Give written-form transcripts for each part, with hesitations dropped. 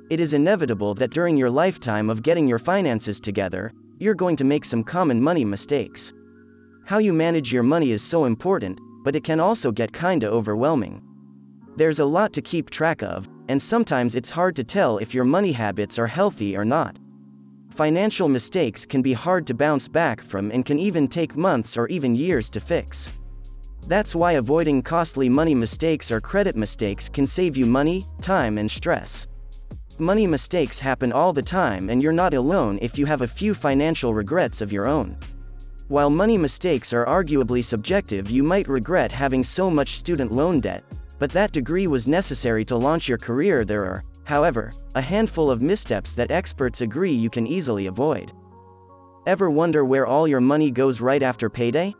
It is inevitable that during your lifetime of getting your finances together, you're going to make some common money mistakes. How you manage your money is so important, but it can also get kinda overwhelming. There's a lot to keep track of, and sometimes it's hard to tell if your money habits are healthy or not. Financial mistakes can be hard to bounce back from and can even take months or even years to fix. That's why avoiding costly money mistakes or credit mistakes can save you money, time, and stress. Money mistakes happen all the time, and you're not alone if you have a few financial regrets of your own. While money mistakes are arguably subjective, you might regret having so much student loan debt, but that degree was necessary to launch your career. There are, however, a handful of missteps that experts agree you can easily avoid. Ever wonder where all your money goes right after payday?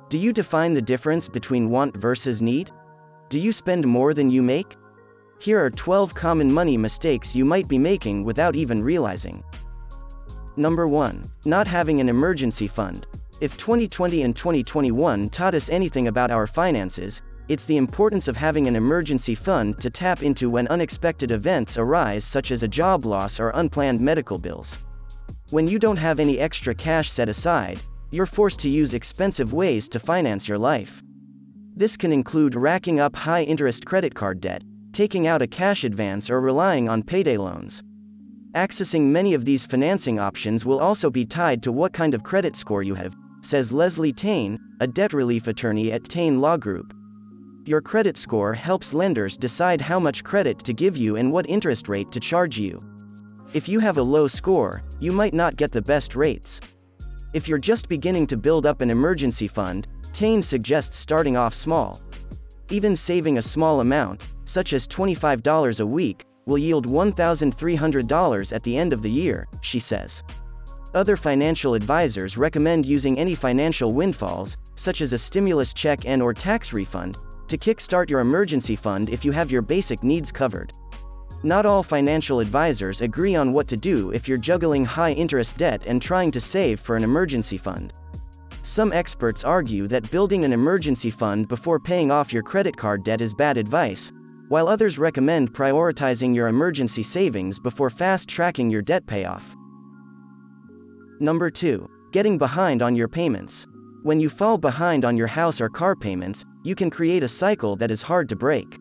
Do you define the difference between want versus need? Do you spend more than you make? Here are 12 common money mistakes you might be making without even realizing. Number 1. Not having an emergency fund. If 2020 and 2021 taught us anything about our finances, it's the importance of having an emergency fund to tap into when unexpected events arise, such as a job loss or unplanned medical bills. When you don't have any extra cash set aside, you're forced to use expensive ways to finance your life. This can include racking up high-interest credit card debt, taking out a cash advance, or relying on payday loans. Accessing many of these financing options will also be tied to what kind of credit score you have, says Leslie Tain, a debt relief attorney at Tain Law Group. Your credit score helps lenders decide how much credit to give you and what interest rate to charge you. If you have a low score, you might not get the best rates. If you're just beginning to build up an emergency fund, Tain suggests starting off small. Even saving a small amount, such as $25 a week, will yield $1,300 at the end of the year, she says. Other financial advisors recommend using any financial windfalls, such as a stimulus check and/or tax refund, to kickstart your emergency fund if you have your basic needs covered. Not all financial advisors agree on what to do if you're juggling high-interest debt and trying to save for an emergency fund. Some experts argue that building an emergency fund before paying off your credit card debt is bad advice, while others recommend prioritizing your emergency savings before fast-tracking your debt payoff. Number 2. Getting behind on your payments. When you fall behind on your house or car payments, you can create a cycle that is hard to break.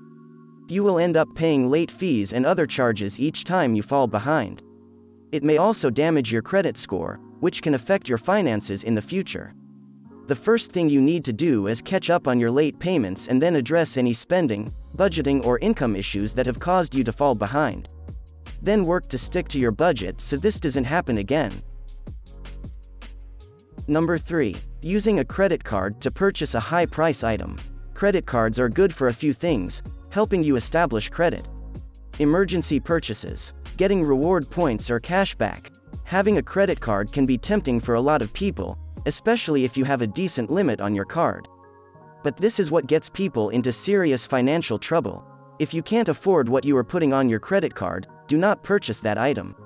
You will end up paying late fees and other charges each time you fall behind. It may also damage your credit score, which can affect your finances in the future. The first thing you need to do is catch up on your late payments and then address any spending, budgeting, or income issues that have caused you to fall behind. Then work to stick to your budget so this doesn't happen again. Number 3. Using a credit card to purchase a high-price item. Credit cards are good for a few things, helping you establish credit. Emergency purchases, getting reward points or cash back. Having a credit card can be tempting for a lot of people, especially if you have a decent limit on your card. But this is what gets people into serious financial trouble. If you can't afford what you are putting on your credit card, do not purchase that item.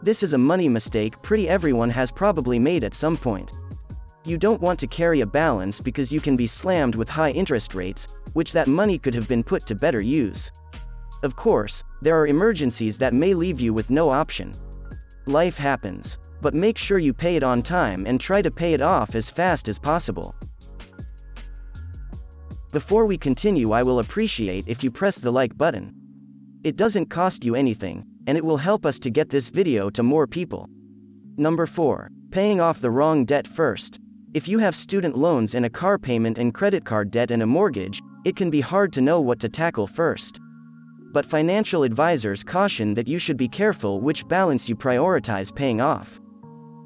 This is a money mistake pretty everyone has probably made at some point. You don't want to carry a balance because you can be slammed with high interest rates, which that money could have been put to better use. Of course, there are emergencies that may leave you with no option. Life happens, but make sure you pay it on time and try to pay it off as fast as possible. Before we continue, I will appreciate if you press the like button. It doesn't cost you anything, and it will help us to get this video to more people. Number 4. Paying off the wrong debt first. If you have student loans and a car payment and credit card debt and a mortgage, it can be hard to know what to tackle first. But financial advisors caution that you should be careful which balance you prioritize paying off.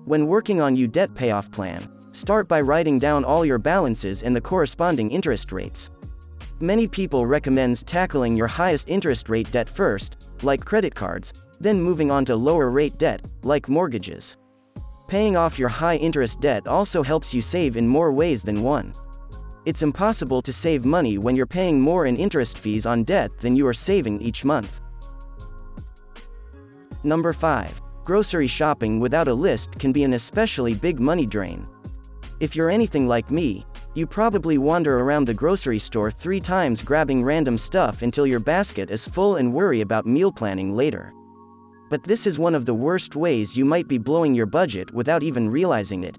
When working on your debt payoff plan, start by writing down all your balances and the corresponding interest rates. Many people recommend tackling your highest interest rate debt first, like credit cards, then moving on to lower rate debt, like mortgages. Paying off your high interest debt also helps you save in more ways than one. It's impossible to save money when you're paying more in interest fees on debt than you are saving each month. Number 5. Grocery shopping without a list can be an especially big money drain. If you're anything like me, You probably wander around the grocery store 3 times grabbing random stuff until your basket is full and worry about meal planning later. But this is one of the worst ways you might be blowing your budget without even realizing it.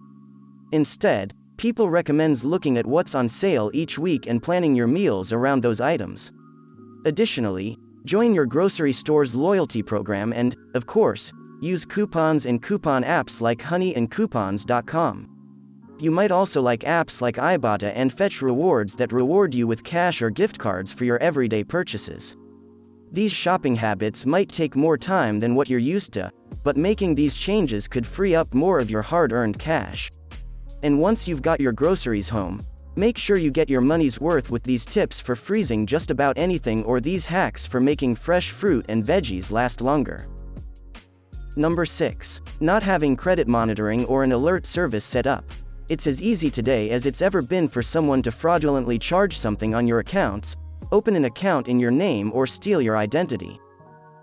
Instead, people recommend looking at what's on sale each week and planning your meals around those items. Additionally, join your grocery store's loyalty program and, of course, use coupons and coupon apps like honeyandcoupons.com. You might also like apps like Ibotta and Fetch Rewards that reward you with cash or gift cards for your everyday purchases. These shopping habits might take more time than what you're used to, but making these changes could free up more of your hard-earned cash. And once you've got your groceries home, make sure you get your money's worth with these tips for freezing just about anything or these hacks for making fresh fruit and veggies last longer. Number 6. Not having credit monitoring or an alert service set up. It's as easy today as it's ever been for someone to fraudulently charge something on your accounts, open an account in your name, or steal your identity.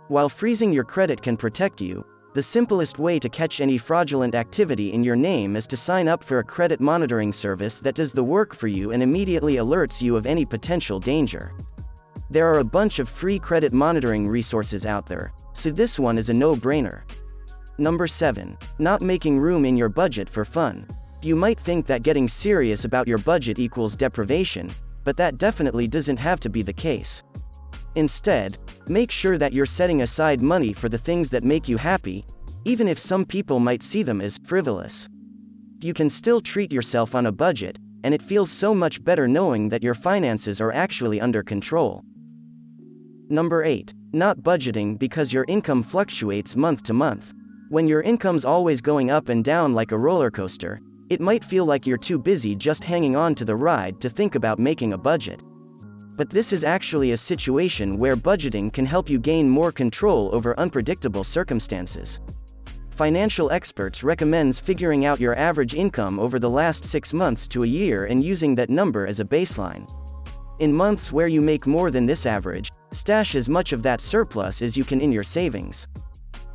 While freezing your credit can protect you, the simplest way to catch any fraudulent activity in your name is to sign up for a credit monitoring service that does the work for you and immediately alerts you of any potential danger. There are a bunch of free credit monitoring resources out there, so this one is a no-brainer. Number 7. Not making room in your budget for fun. You might think that getting serious about your budget equals deprivation, but that definitely doesn't have to be the case. Instead, make sure that you're setting aside money for the things that make you happy, even if some people might see them as frivolous. You can still treat yourself on a budget, and it feels so much better knowing that your finances are actually under control. Number 8. Not budgeting because your income fluctuates month to month. When your income's always going up and down like a roller coaster, it might feel like you're too busy just hanging on to the ride to think about making a budget. But this is actually a situation where budgeting can help you gain more control over unpredictable circumstances. Financial experts recommend figuring out your average income over the last 6 months to a year and using that number as a baseline. In months where you make more than this average, stash as much of that surplus as you can in your savings.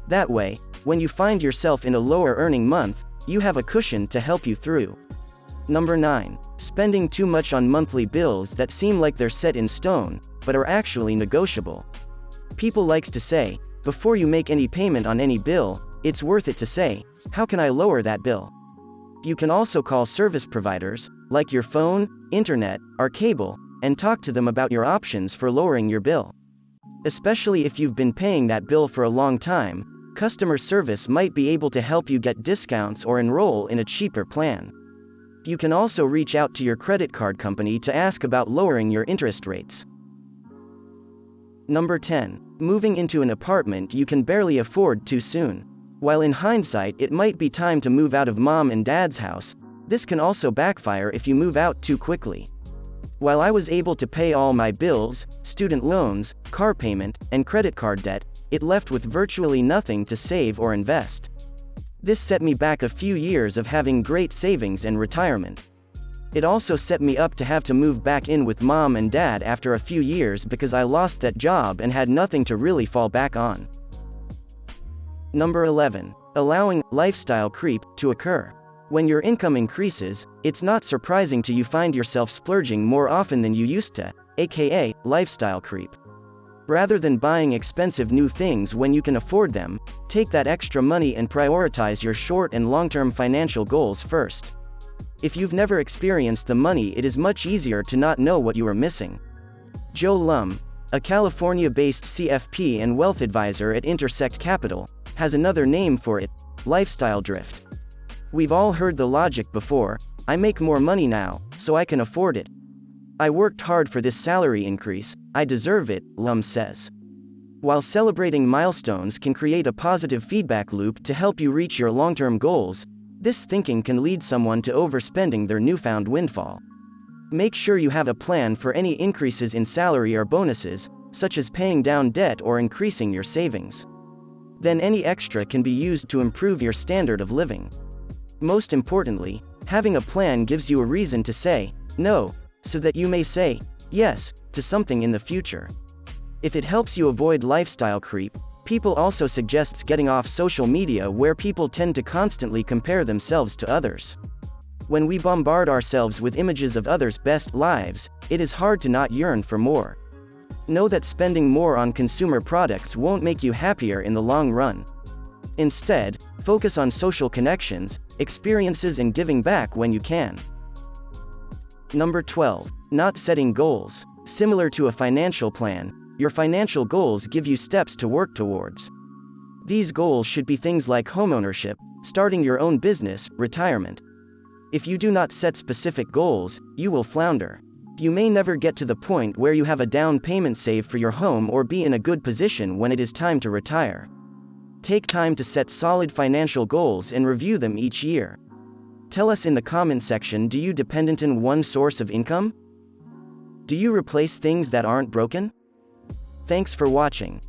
That way, when you find yourself in a lower earning month, you have a cushion to help you through. Number 9. Spending too much on monthly bills that seem like they're set in stone, but are actually negotiable. People likes to say, before you make any payment on any bill, it's worth it to say, how can I lower that bill? You can also call service providers, like your phone, internet, or cable, and talk to them about your options for lowering your bill. Especially if you've been paying that bill for a long time, customer service might be able to help you get discounts or enroll in a cheaper plan. You can also reach out to your credit card company to ask about lowering your interest rates. Number 10. Moving into an apartment you can barely afford too soon. While in hindsight it might be time to move out of mom and dad's house, this can also backfire if you move out too quickly. While I was able to pay all my bills, student loans, car payment, and credit card debt, it left with virtually nothing to save or invest. This set me back a few years of having great savings and retirement. It also set me up to have to move back in with mom and dad after a few years because I lost that job and had nothing to really fall back on. Number 11. Allowing lifestyle creep to occur. When your income increases, it's not surprising to you find yourself splurging more often than you used to, aka lifestyle creep. Rather than buying expensive new things when you can afford them, take that extra money and prioritize your short and long-term financial goals first. If you've never experienced the money, it is much easier to not know what you are missing. Joe Lum, a California-based CFP and wealth advisor at Intersect Capital, has another name for it: lifestyle drift. We've all heard the logic before: I make more money now, so I can afford it. I worked hard for this salary increase, I deserve it, Lum says. While celebrating milestones can create a positive feedback loop to help you reach your long-term goals, this thinking can lead someone to overspending their newfound windfall. Make sure you have a plan for any increases in salary or bonuses, such as paying down debt or increasing your savings. Then any extra can be used to improve your standard of living. Most importantly, having a plan gives you a reason to say no, so that you may say yes to something in the future. If it helps you avoid lifestyle creep, people also suggests getting off social media where people tend to constantly compare themselves to others. When we bombard ourselves with images of others' best lives, it is hard to not yearn for more. Know that spending more on consumer products won't make you happier in the long run. Instead, focus on social connections, experiences, and giving back when you can. Number 12. Not setting goals. Similar to a financial plan, your financial goals give you steps to work towards. These goals should be things like homeownership, starting your own business, retirement. If you do not set specific goals, you will flounder. You may never get to the point where you have a down payment saved for your home or be in a good position when it is time to retire. Take time to set solid financial goals and review them each year. Tell us in the comment section, do you dependent on one source of income? Do you replace things that aren't broken? Thanks for watching.